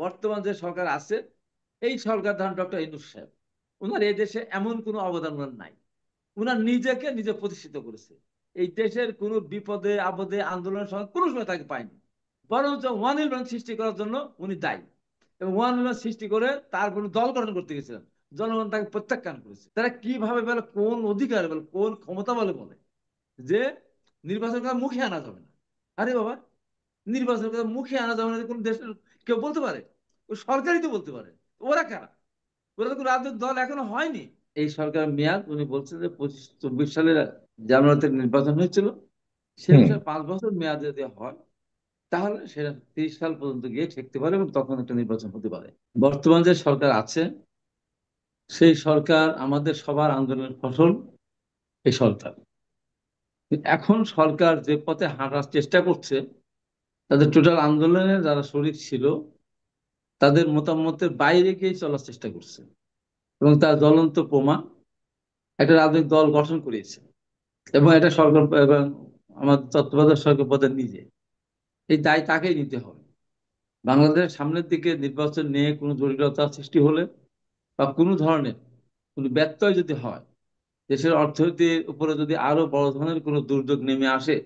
বর্তমান যে সরকার আছে এই সরকার ধরেন ডক্টর ইউনূস সাহেব, ওনার এই দেশে এমন কোনো অবদান ওনার নাই। উনার নিজেকে নিজে প্রতিষ্ঠিত করেছে। এই দেশের কোনো বিপদে আপদে আন্দোলনের সময় কোনো সময় তাকে পায়নি, বরঞ্চ ওয়ান ইলেভেন সৃষ্টি করার জন্য উনি দায়ী। এবং ওয়ান ইলেভেন সৃষ্টি করে তার কোনো দল গঠন করতে গেছিলেন, জনগণ তাকে প্রত্যাখ্যান করেছে। তারা কিভাবে বলে, কোন অধিকার বলে, কোন ক্ষমতা বলে বলে যে নির্বাচন করার মুখে আনা যাবে না? আরে বাবা, নির্বাচন করার মুখে আনা যাবে না কোন দেশের কেউ বলতে পারে? ওই সরকারই তো বলতে পারে। ওরা কারা? ওরা তো কোনো রাজনৈতিক দল এখনো হয়নি। এই সরকার মেয়াদ উনি বলছেন যে 25-24 সালের জানুয়ারিতে নির্বাচন হয়েছিল, সে হুম। বিষয়ে 5 বছর মেয়াদ যদি হয় তাহলে সেটা 30 সাল পর্যন্ত গিয়ে ঠেকতে পারে এবং তখন একটা নির্বাচন হতে পারে। বর্তমান যে সরকার আছে সেই সরকার আমাদের সবার আন্দোলনের ফসল। এই সরকার এখন সরকার যে পথে হাঁটার চেষ্টা করছে, তাদের টোটাল আন্দোলনে যারা শরিক ছিল তাদের মতামতের বাইরে গিয়ে চলার চেষ্টা করছে। এবং তার জ্বলন্ত প্রমাণ একটা রাজনৈতিক দল গঠন করেছে এবং এটা সরকার এবং আমাদের তত্ত্বাবধায়ক সরকার প্রধান নিজে, এই দায় তাকেই নিতে হবে। বাংলাদেশের সামনের দিকে নির্বাচন নিয়ে কোনো জটিলতা সৃষ্টি হলে বা কোনো ধরনের কোনো ব্যত্যয় যদি হয়, দেশের অর্থনীতির উপরে যদি আরো বড় ধরনের কোনো দুর্যোগ নেমে আসে,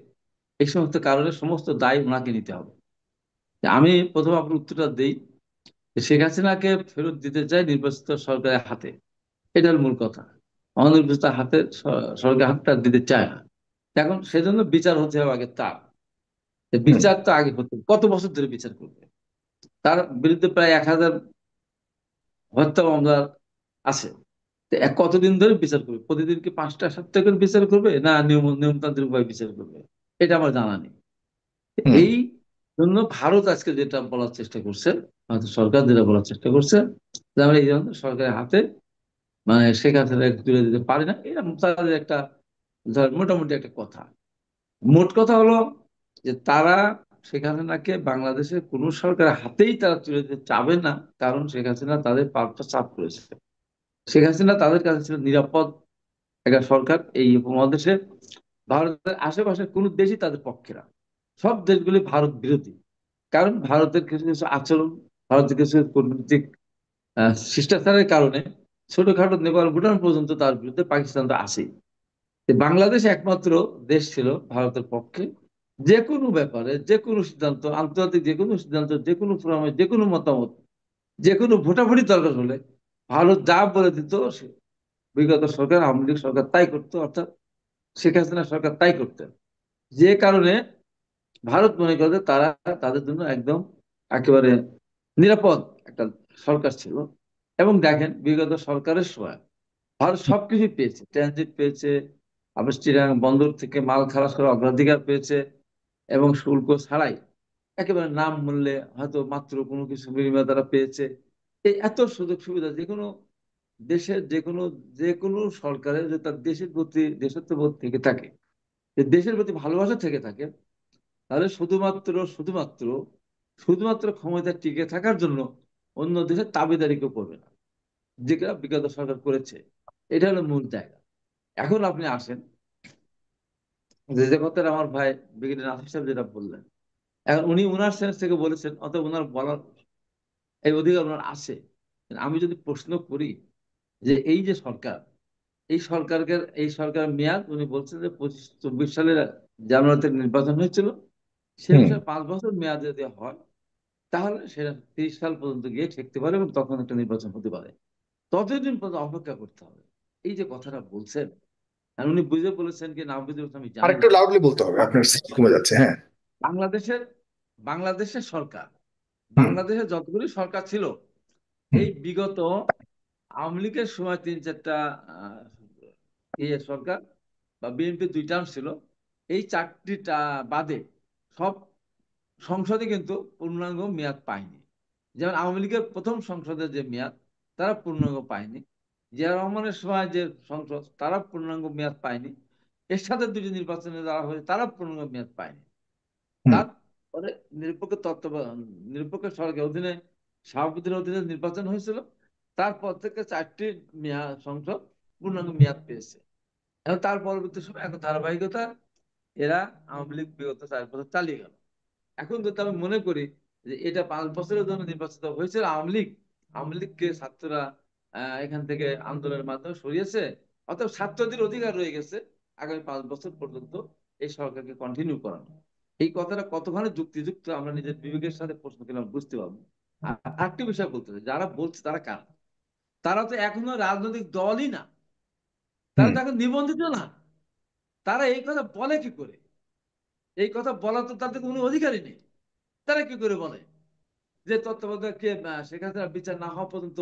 এই সমস্ত কারণে সমস্ত দায় ওনাকে নিতে হবে। আমি প্রথম আপনার উত্তরটা দিই যে শেখ হাসিনাকে ফেরত দিতে চাই নির্বাচিত সরকারের হাতে। এটা হল মূল কথা। অনির্বাচিত হাতে সরকার হাতটা দিতে চায় না। এখন সেজন্য বিচার হতে হবে আগে তার। হুম। বিচার তো আগে হতে হবে। কত বছর ধরে বিচার করবে? তার বিরুদ্ধে প্রায় 1000 হত্যা মামলা আছে। তো কতদিন ধরে বিচার করবে? প্রতিদিন কি 5টা 7টা করে বিচার করবে, না নিয়মতান্ত্রিক ভাবে বিচার করবে? এটা আমার জানা নেই। হুম। এই জন্য ভারত আজকে যেটা বলার চেষ্টা করছে, ভারতের সরকার যেটা বলার চেষ্টা করছে, যে আমরা এই জন্য সরকারের হাতে মানে শেখ হাসিনা তুলে দিতে পারি না, এটা তাদের একটা মোটামুটি একটা কথা। মোট কথা হলো যে তারা শেখ হাসিনাকে বাংলাদেশের কোন সরকারের হাতেই তারা তুলে দিতে চাবে না। কারণ শেখ হাসিনা তাদের পাল্টা চাপ করেছে। শেখ হাসিনা তাদের কাছে ছিল নিরাপদ একটা সরকার। এই উপমহাদেশে ভারতের আশেপাশের কোন দেশই তাদের পক্ষে না। সব দেশগুলি ভারত বিরোধী। কারণ ভারতের কিছু কিছু আচরণ, ভারতের কিছু কূটনৈতিক শিষ্টাচারের কারণে ছোটখাটো নেপাল ভুটান পর্যন্ত তার বিরুদ্ধে পাকিস্তান তো আসেই। বাংলাদেশ একমাত্র দেশ ছিল ভারতের পক্ষে। যে কোনো ব্যাপারে, যে কোনো সিদ্ধান্ত, আন্তর্জাতিক যে কোনো সিদ্ধান্ত, যে কোনো ফোরামে, যে কোনো মতামত, যে কোনো ভোটাভুটি দরকার হলে ভারত যা বলে দিত, বিগত সরকার, আওয়ামী লীগ সরকার তাই করতো, অর্থাৎ শেখ হাসিনা সরকার তাই করতেন। যে কারণে ভারত মনে করে তারা তাদের জন্য একদম একেবারে নিরাপদ একটা সরকার ছিল। এবং দেখেন বিগত সরকারের সময় ভারত সবকিছু পেয়েছে, ট্রানজিট পেয়েছে, আবার চিটাগাং বন্দর থেকে মাল খালাস করার অগ্রাধিকার পেয়েছে এবং শুল্ক ছাড়াই একেবারে নাম মূল্যে হয়তো মাত্র কোনো কিছু বিনিময় তারা পেয়েছে। এই এত সুযোগ সুবিধা যে কোনো দেশের যে কোনো সরকারের যে তার দেশের প্রতি দেশত্ববোধ থেকে থাকে, যে দেশের প্রতি ভালোবাসা থেকে থাকে, তাহলে শুধুমাত্র শুধুমাত্র ক্ষমতা টিকে থাকার জন্য অন্য দেশের দাবিদারি কেউ করবে না, যেটা বিগত সরকার করেছে। এটা হলো মূল জায়গা। এখন আপনি আসেন যে যে কথাটা আমার ভাই ব্রিগেডিয়ার নাসির সাহেব যেটা বললেন, এখন উনি উনার সেন্স থেকে বলেছেন, অত ওনার বলার এই অধিকার ওনার আছে। আমি যদি প্রশ্ন করি যে এই যে সরকার, এই সরকার মেয়াদ উনি বলছেন যে 25-24 সালের জানুয়ারিতে নির্বাচন হয়েছিল, সে হুম। বিষয়ে 5 বছর মেয়াদ যদি হয় তাহলে সেটা 30 সাল পর্যন্ত গিয়ে ঠেকতে পারে এবং তখন একটা নির্বাচন হতে পারে। ততদিন পর্যন্ত অপেক্ষা করতে হবে। এই যে কথাটা বলছেন, আর উনি বুঝে বলেছেন কি না বুঝে বলেছেন আমি আর জানি একটু না। লাউডলি বলতে হবে, আপনার সাউন্ড কমে যাচ্ছে। হ্যাঁ। বাংলাদেশের বাংলাদেশের সরকার, হুম। বাংলাদেশের যতগুলি সরকার ছিল, হুম। এই বিগত আওয়ামী লীগের সময় 3-4টা সরকার বা বিএনপি 2 টার্ম ছিল, এই 4টিটা বাদে সব সংসদে কিন্তু পূর্ণাঙ্গ মেয়াদ পায়নি। যেমন আওয়ামী লীগের প্রথম সংসদের যে মেয়াদ, তারা পূর্ণাঙ্গ পায়নি। জিয়া রহমানের সময় যে সংসদ, তারা পূর্ণাঙ্গ মেয়াদ পায়নি। এর সাথে দুটি নির্বাচনে যারা হয়েছে তারা পূর্ণাঙ্গ মেয়াদ পায়নি। হুম। তারপরে নিরপেক্ষ নিরপেক্ষ সরকারের অধীনে সভাপতির অধীনে নির্বাচন হয়েছিল। তারপর থেকে 4টি মেয়াদ সংসদ পূর্ণাঙ্গ মেয়াদ পেয়েছে। এবং তার পরবর্তী সময় এখন ধারাবাহিকতা এরা আওয়ামী লীগ বিগত 4 বছর চালিয়ে গেল। এখন যদি আমি মনে করি যে এটা 5 বছরের জন্য নির্বাচিত হয়েছিল আওয়ামী লীগকে ছাত্ররা এখান থেকে আন্দোলনের মাধ্যমে সরিয়েছে, অর্থাৎ ছাত্রদের অধিকার রয়ে গেছে আগামী 5 বছর পর্যন্ত এই সরকারকে কন্টিনিউ করানো। এই কথাটা কতখানি যুক্তিযুক্ত আমরা নিজের বিবেকের সাথে প্রশ্ন করলে আমরা বুঝতে পারবো। আর আরেকটি বিষয় বলতে চাই, যারা বলছে তারা কারা? তারা তো এখনো রাজনৈতিক দলই না, তারা হুম। তো এখন নিবন্ধিত না। তারা এই কথা বলে কি করে? এই কথা বলা তো তাদের কোনো অধিকারই নেই। তারা কি করে বলে যে তত্ত্বাবধায়ক কে শেখ হাসিনার বিচার না হওয়া পর্যন্ত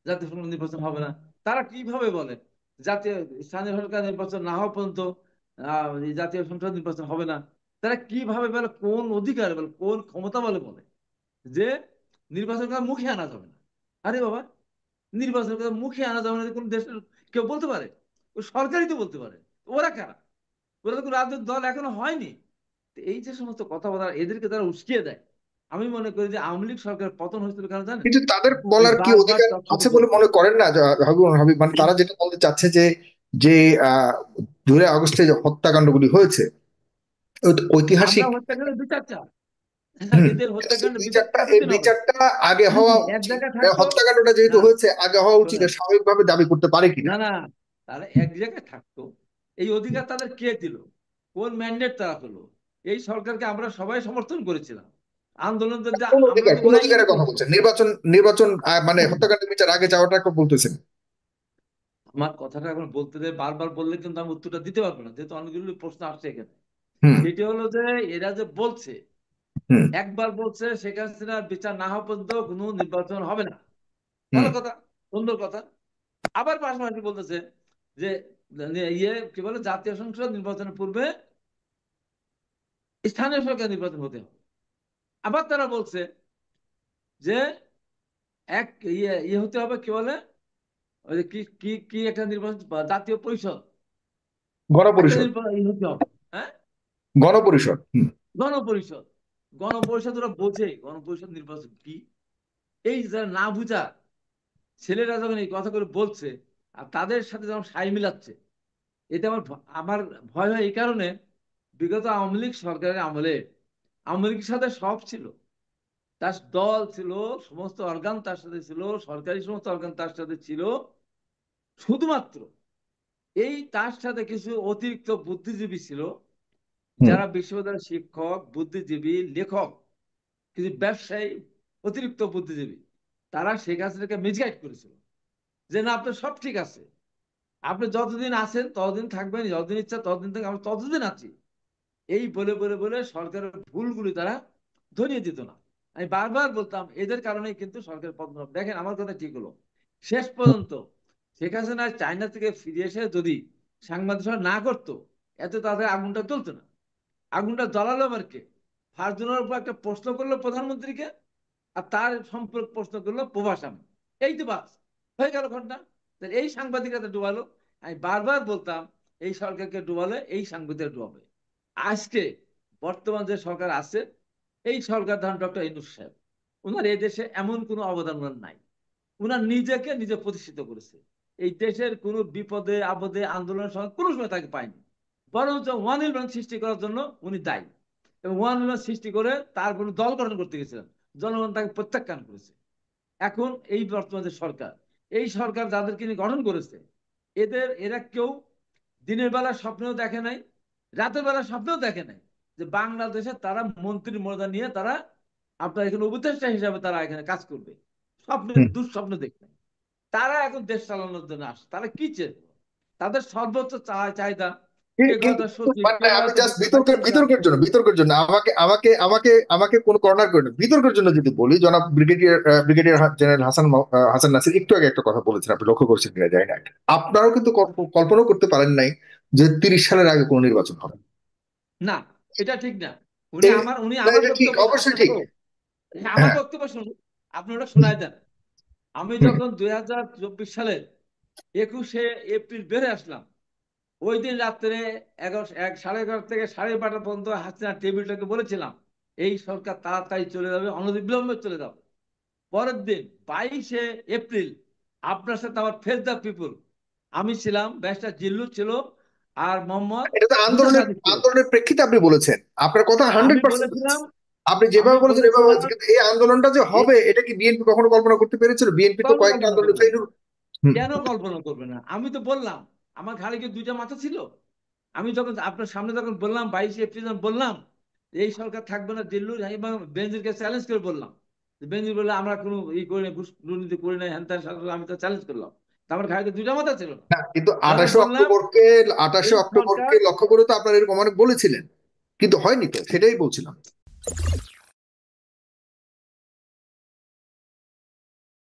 জাতীয় সংসদ নির্বাচন হবে না? তারা কিভাবে বলে জাতীয় স্থানীয় সরকার নির্বাচন না হওয়া পর্যন্ত এই জাতীয় সংসদ নির্বাচন হবে না? তারা কিভাবে বলে, কোন অধিকার বলে, কোন ক্ষমতা বলে বলে যে নির্বাচন করার মুখে আনা যাবে না? আরে বাবা, নির্বাচন করার মুখে আনা যাবে না কোন দেশের কেউ বলতে পারে? ওই সরকারই তো বলতে পারে। ওরা কারা? ওরা তো কোনো রাজনৈতিক দল এখনো হয়নি। তো এই যে সমস্ত কথাবার্তা এদেরকে তারা উস্কিয়ে দেয়। আমি মনে করি যে আওয়ামী লীগ সরকার পতন হয়েছিল কেন জানেন? কিন্তু তাদের ওই বলার কি বারবার অধিকার চকচকে আছে বলে বলতো। মনে করেন না হাবিব? হাবিব মানে তারা যেটা বলতে চাচ্ছে যে যে 2 আগস্টে যে হত্যাকাণ্ডগুলি হয়েছে আমরা ঐতিহাসিক। হত্যাকাণ্ডের বিচার চাই। হুম। এদের এই হত্যাকাণ্ডের বিচার বিচারটা এই কতদিন হবে? বিচারটা আগে হওয়া এক উচিত। জায়গায় থাকতো। হত্যাকাণ্ডটা না, যেহেতু হয়েছে আগে হওয়া উচিত, শোনেন, স্বাভাবিকভাবে দাবি করতে পারে কিনা। না না, তারা এক জায়গায় থাকতো। এই অধিকার তাদের কে দিল? কোন ম্যান্ডেট তারা পেলো? এই সরকারকে আমরা সবাই সমর্থন করেছিলাম। আন্দোলন তো কোন আমরা অধিকার, তো কোন উড়াইয়ে অধিকারের কথা দিয়েছি। বলছেন? নির্বাচন নির্বাচন মানে হত্যাকাণ্ডের বিচার আগে যাওয়াটা বলতেছেন? আমার কথাটা এখন বলতে দেয়, বারবার বললে কিন্তু আমি উত্তরটা দিতে পারবো না, যেহেতু অনেকগুলো প্রশ্ন আসছে এখানে। হুম। সেটি হলো যে এরা যে বলছে, হুম। একবার বলছে শেখ হাসিনার বিচার না হওয়া পর্যন্ত কোনো নির্বাচন হবে না। হুম। ভালো কথা, সুন্দর কথা। আবার পাশাপাশি বলতেছে যে কি বলে, জাতীয় সংসদ নির্বাচনের পূর্বে স্থানীয় সরকার নির্বাচন হতে হবে। আবার তারা বলছে যে এক হতে হবে, কি বলে, ওই যে কি কি কি একটা নির্বাচন, জাতীয় পরিষদ, একটা গণপরিষদ। নির্বাচন হতে হবে। হ্যাঁ, গণপরিষদ। হুম। গণপরিষদ। গণপরিষদ ওরা বোঝে গণপরিষদ নির্বাচন কি? এই যারা না বুঝা ছেলেরা যখন এই কথা করে বলছে আর তাদের সাথে যখন সাই মিলাচ্ছে, এতে আমার ভয় হয় এই কারণে, বিগত আওয়ামী লীগ সরকারের আমলে আওয়ামী লীগের সাথে সব ছিল, তার দল ছিল, সমস্ত অর্গান তার সাথে ছিল, সরকারি সমস্ত অর্গান তার সাথে ছিল। শুধুমাত্র এই তার সাথে কিছু অতিরিক্ত বুদ্ধিজীবী ছিল, হুম। যারা বিশ্ববিদ্যালয়ের শিক্ষক, বুদ্ধিজীবী, লেখক, কিছু ব্যবসায়ী, অতিরিক্ত বুদ্ধিজীবী, তারা শেখ হাসিনাকে মিসগাইড করেছিল যে না, আপনার সব ঠিক আছে, আপনি যতদিন আছেন ততদিন থাকবেন, যতদিন ইচ্ছা ততদিন থাকবেন, আমরা ততদিন আছি। এই বলে বলে বলে সরকারের ভুলগুলি তারা ধরিয়ে দিত না। আমি বারবার বলতাম এদের কারণেই কিন্তু সরকার পতন হবে। দেখেন আমার কথা ঠিক হলো, শেষ পর্যন্ত শেখ হাসিনা চায়না থেকে ফিরে এসে যদি সাংবাদিক সম্মেলন না করতো, এত তাদের আগুনটা জ্বলতো না। আগুনটা জ্বালালো আবার কে? ফারজুনের উপর একটা প্রশ্ন করলো প্রধানমন্ত্রীকে, আর তার সম্পর্ক প্রশ্ন করলো প্রভাস আমি। এই তো বাস, হয়ে গেল ঘটনা। তাহলে এই সাংবাদিকতা ডুবালো। আমি বারবার বলতাম এই সরকারকে ডুবালে এই সাংবাদিকরা ডুবাবে। আজকে বর্তমান যে সরকার আছে, এই সরকার ধরেন ডক্টর ইউনূস সাহেব, ওনার এই দেশে এমন কোনো অবদান ওনার নাই। উনার নিজেকে নিজে প্রতিষ্ঠিত করেছে। এই দেশের কোনো বিপদে আপদে আন্দোলনের সময় কোনো সময় তাকে পায়নি, বরঞ্চ ওয়ান ইলেভেন সৃষ্টি করার জন্য উনি দায়ী। এবং ওয়ান ইলেভেন সৃষ্টি করে তার কোনো দল গঠন করতে গেছিলেন, জনগণ তাকে প্রত্যাখ্যান করেছে। এখন এই বর্তমান যে সরকার, এই সরকার যাদেরকে নিয়ে গঠন করেছে, এরা কেউ দিনের বেলা স্বপ্নেও দেখে নাই, রাতের বেলা স্বপ্নেও দেখে নাই যে বাংলাদেশে তারা মন্ত্রীর মর্যাদা নিয়ে তারা আপনার এখানে উপদেষ্টা হিসাবে তারা এখানে কাজ করবে। স্বপ্নে, হুম। দুঃস্বপ্ন দেখবে। তারা এখন দেশ চালানোর জন্য আসে। তারা কি চেয়ে? তাদের সর্বোচ্চ চাহিদা, কে কিন্তু কয়টা সচিব, মানে কে আমি কয়টা জাস্ট ভাইস প্রেসিডেন্ট। বিতর্কের জন্য আমাকে আমাকে আমাকে আমাকে কোনো কর্নার করে না, বিতর্কের জন্য যদি বলি, জনাব ব্রিগেডিয়ার জেনারেল হাসান নাসির একটু আগে একটা কথা বলেছেন, আপনি লক্ষ্য করছেন কিনা জানি না। আপনারাও কিন্তু কল্পনা করতে পারেন নাই যে 30 সালের আগে কোনো নির্বাচন হবে। না, এটা ঠিক না। উনি এই আমার উনি না, আমার এটা ঠিক, বক্তব্য অবশ্যই আপনার ঠিক। শোন, আমার হ্যাঁ। বক্তব্য শুনুন, আপনি ওটা শোনায় দেন। আমি হুম। যখন 2024 সালের 21শে এপ্রিল বেড়ে আসলাম, ওই দিন রাত্রে 11, 11:30 থেকে 12:30 পর্যন্ত হাসিনা টেবিলটাকে বলেছিলাম এই সরকার তাড়াতাড়ি চলে যাবে, অনতিবিলম্বে চলে যাবে। পরের দিন 22শে এপ্রিল আপনার সাথে আমার ফেস দ্য পিপুল, আমি ছিলাম, ব্যারিস্টার জিল্লু ছিল, আর মোহাম্মদ এটা তো মুসা আন্দোলনের সাদিক ছিল। আন্দোলনের প্রেক্ষিতে আপনি বলেছেন, আপনার কথা আমি 100%। বলেছিলাম আপনি আমি যেভাবে বলেছেন এভাবে বলেছিলাম হয়েছে, কিন্তু এই আন্দোলনটা যে এই হবে এটা কি বিএনপি কখনো কল্পনা করতে পেরেছিল? বিএনপি তো কল্পনা কয়েকটা কল্পনা আন্দোলন করবে না। ফেইলুর। হুম। কেন কল্পনা করবে না? আমি তো বললাম আমার ঘাড়ে কি দুইটা মাথা ছিল? আমি যখন আপনার সামনে যখন বললাম 22 এপ্রিল যখন বললাম যে এই সরকার থাকবে না দিল্লুর, এবং বেনজিরকে চ্যালেঞ্জ করে বললাম, বেনজির বললে আমরা কোনো করি না, ঘুষ দুর্নীতি করি না, হ্যান ত্যান, আমি তো চ্যালেঞ্জ করলাম। তা আমার ঘাড়ে কি দুইটা মাথা ছিল না? না, কিন্তু যখন আঠাশে বললাম অক্টোবরকে আঠাশে এই সরকার অক্টোবরকে লক্ষ্য করে তো আপনারা এরকম অনেক বলেছিলেন, কিন্তু হয়নি তো, সেটাই বলছিলাম।